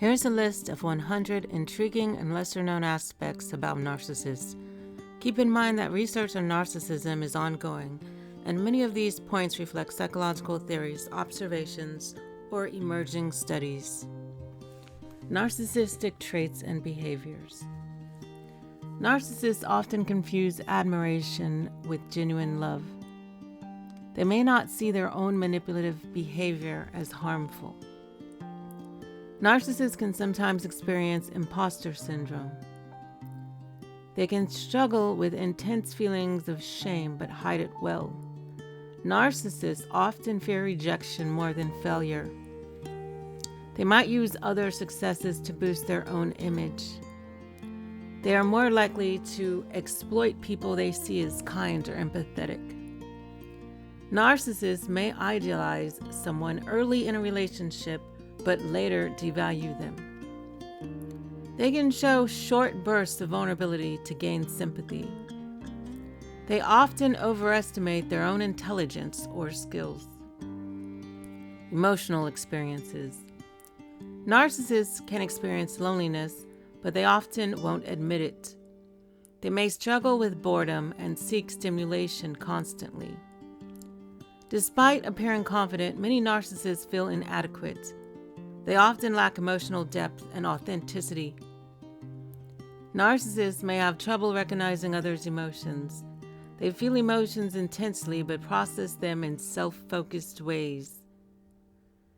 Here's a list of 100 intriguing and lesser-known aspects about narcissists. Keep in mind that research on narcissism is ongoing, and many of these points reflect psychological theories, observations, or emerging studies. Narcissistic traits and behaviors. Narcissists often confuse admiration with genuine love. They may not see their own manipulative behavior as harmful. Narcissists can sometimes experience imposter syndrome. They can struggle with intense feelings of shame but hide it well. Narcissists often fear rejection more than failure. They might use other successes to boost their own image. They are more likely to exploit people they see as kind or empathetic. Narcissists may idealize someone early in a relationship but later devalue them. They can show short bursts of vulnerability to gain sympathy. They often overestimate their own intelligence or skills. Emotional experiences. Narcissists can experience loneliness, but they often won't admit it. They may struggle with boredom and seek stimulation constantly. Despite appearing confident, many narcissists feel inadequate. They often lack emotional depth and authenticity. Narcissists may have trouble recognizing others' emotions. They feel emotions intensely but process them in self-focused ways.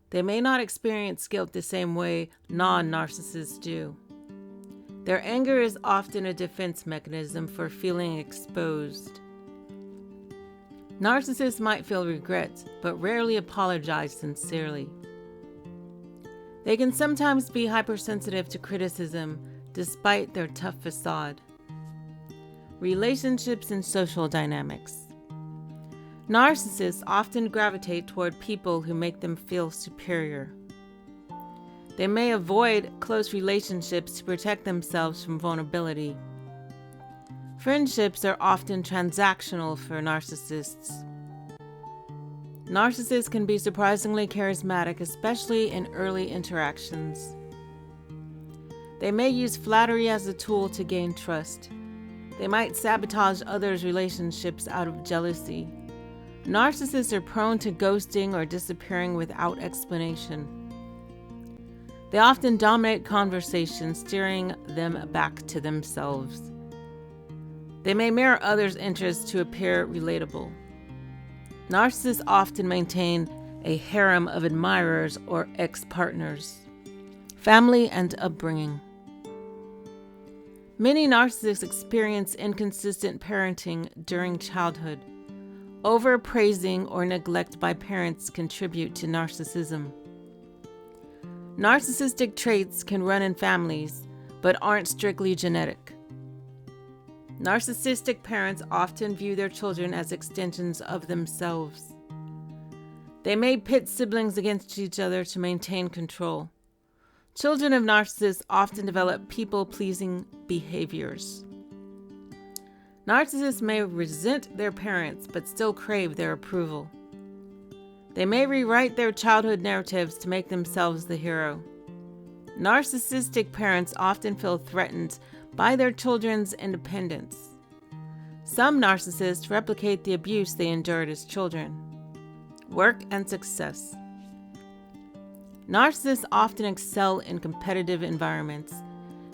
They may not experience guilt the same way non-narcissists do. Their anger is often a defense mechanism for feeling exposed. Narcissists might feel regret, but rarely apologize sincerely. They can sometimes be hypersensitive to criticism, despite their tough facade. Relationships and social dynamics. Narcissists often gravitate toward people who make them feel superior. They may avoid close relationships to protect themselves from vulnerability. Friendships are often transactional for narcissists. Narcissists can be surprisingly charismatic, especially in early interactions. They may use flattery as a tool to gain trust. They might sabotage others' relationships out of jealousy. Narcissists are prone to ghosting or disappearing without explanation. They often dominate conversations, steering them back to themselves. They may mirror others' interests to appear relatable. Narcissists often maintain a harem of admirers or ex-partners. Family and upbringing. Many narcissists experience inconsistent parenting during childhood. Overpraising or neglect by parents contribute to narcissism. Narcissistic traits can run in families, but aren't strictly genetic. Narcissistic parents often view their children as extensions of themselves. They may pit siblings against each other to maintain control. Children of narcissists often develop people-pleasing behaviors. Narcissists may resent their parents but still crave their approval. They may rewrite their childhood narratives to make themselves the hero. Narcissistic parents often feel threatened by their children's independence. Some narcissists replicate the abuse they endured as children. Work and success. Narcissists often excel in competitive environments.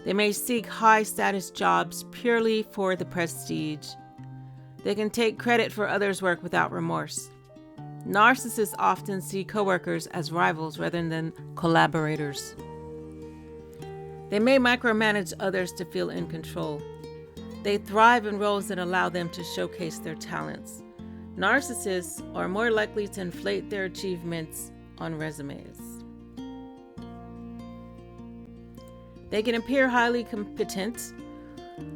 They may seek high-status jobs purely for the prestige. They can take credit for others' work without remorse. Narcissists often see coworkers as rivals rather than collaborators. They may micromanage others to feel in control. They thrive in roles that allow them to showcase their talents. Narcissists are more likely to inflate their achievements on resumes. They can appear highly competent,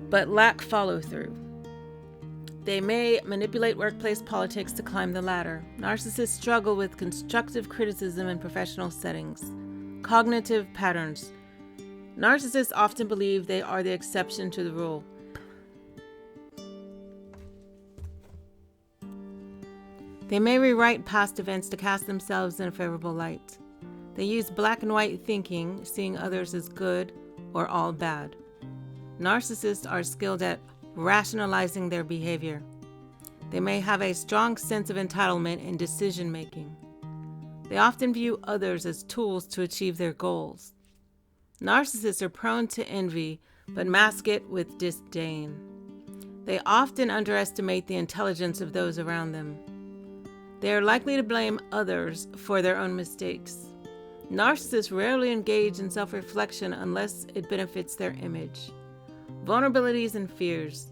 but lack follow-through. They may manipulate workplace politics to climb the ladder. Narcissists struggle with constructive criticism in professional settings. Cognitive patterns. Narcissists often believe they are the exception to the rule. They may rewrite past events to cast themselves in a favorable light. They use black and white thinking, seeing others as good or all bad. Narcissists are skilled at rationalizing their behavior. They may have a strong sense of entitlement in decision making. They often view others as tools to achieve their goals. Narcissists are prone to envy, but mask it with disdain. They often underestimate the intelligence of those around them. They are likely to blame others for their own mistakes. Narcissists rarely engage in self-reflection unless it benefits their image. Vulnerabilities and fears.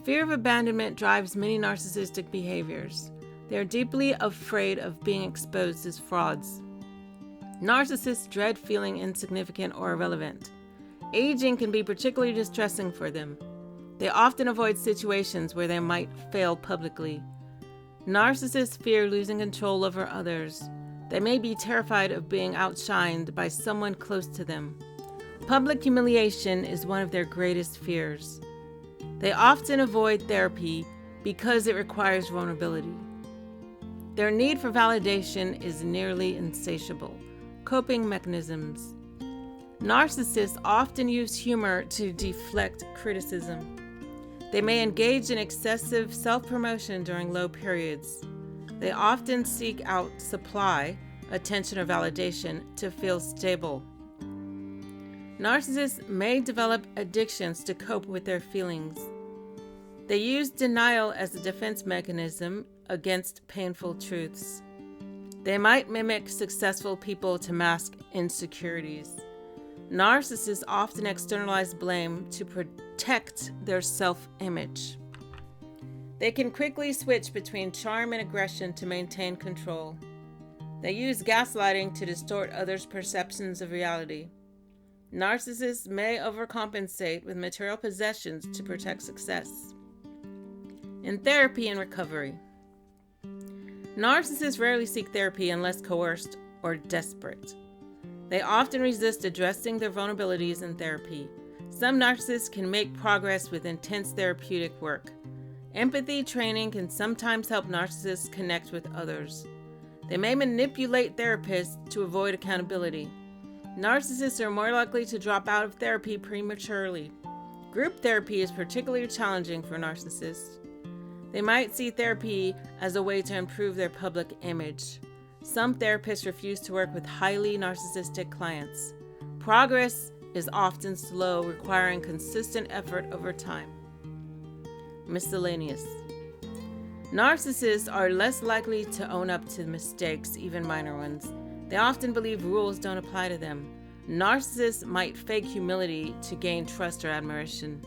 Fear of abandonment drives many narcissistic behaviors. They are deeply afraid of being exposed as frauds. Narcissists dread feeling insignificant or irrelevant. Aging can be particularly distressing for them. They often avoid situations where they might fail publicly. Narcissists fear losing control over others. They may be terrified of being outshined by someone close to them. Public humiliation is one of their greatest fears. They often avoid therapy because it requires vulnerability. Their need for validation is nearly insatiable. Coping mechanisms. Narcissists often use humor to deflect criticism. They may engage in excessive self-promotion during low periods. They often seek out supply, attention, or validation to feel stable. Narcissists may develop addictions to cope with their feelings. They use denial as a defense mechanism against painful truths. They might mimic successful people to mask insecurities. Narcissists often externalize blame to protect their self-image. They can quickly switch between charm and aggression to maintain control. They use gaslighting to distort others' perceptions of reality. Narcissists may overcompensate with material possessions to protect success. In therapy and recovery. Narcissists rarely seek therapy unless coerced or desperate. They often resist addressing their vulnerabilities in therapy. Some narcissists can make progress with intense therapeutic work. Empathy training can sometimes help narcissists connect with others. They may manipulate therapists to avoid accountability. Narcissists are more likely to drop out of therapy prematurely. Group therapy is particularly challenging for narcissists. They might see therapy as a way to improve their public image. Some therapists refuse to work with highly narcissistic clients. Progress is often slow, requiring consistent effort over time. Miscellaneous. Narcissists are less likely to own up to mistakes, even minor ones. They often believe rules don't apply to them. Narcissists might fake humility to gain trust or admiration.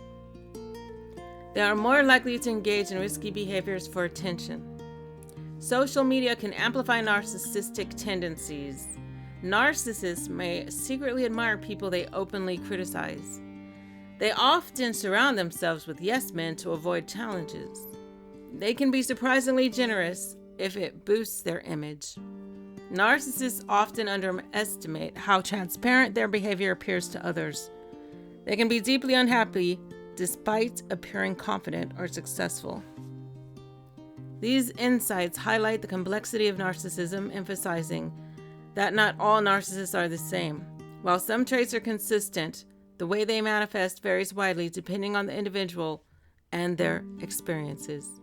They are more likely to engage in risky behaviors for attention. Social media can amplify narcissistic tendencies. Narcissists may secretly admire people they openly criticize. They often surround themselves with yes men to avoid challenges. They can be surprisingly generous if it boosts their image. Narcissists often underestimate how transparent their behavior appears to others. They can be deeply unhappy despite appearing confident or successful. These insights highlight the complexity of narcissism, emphasizing that not all narcissists are the same. While some traits are consistent, the way they manifest varies widely depending on the individual and their experiences.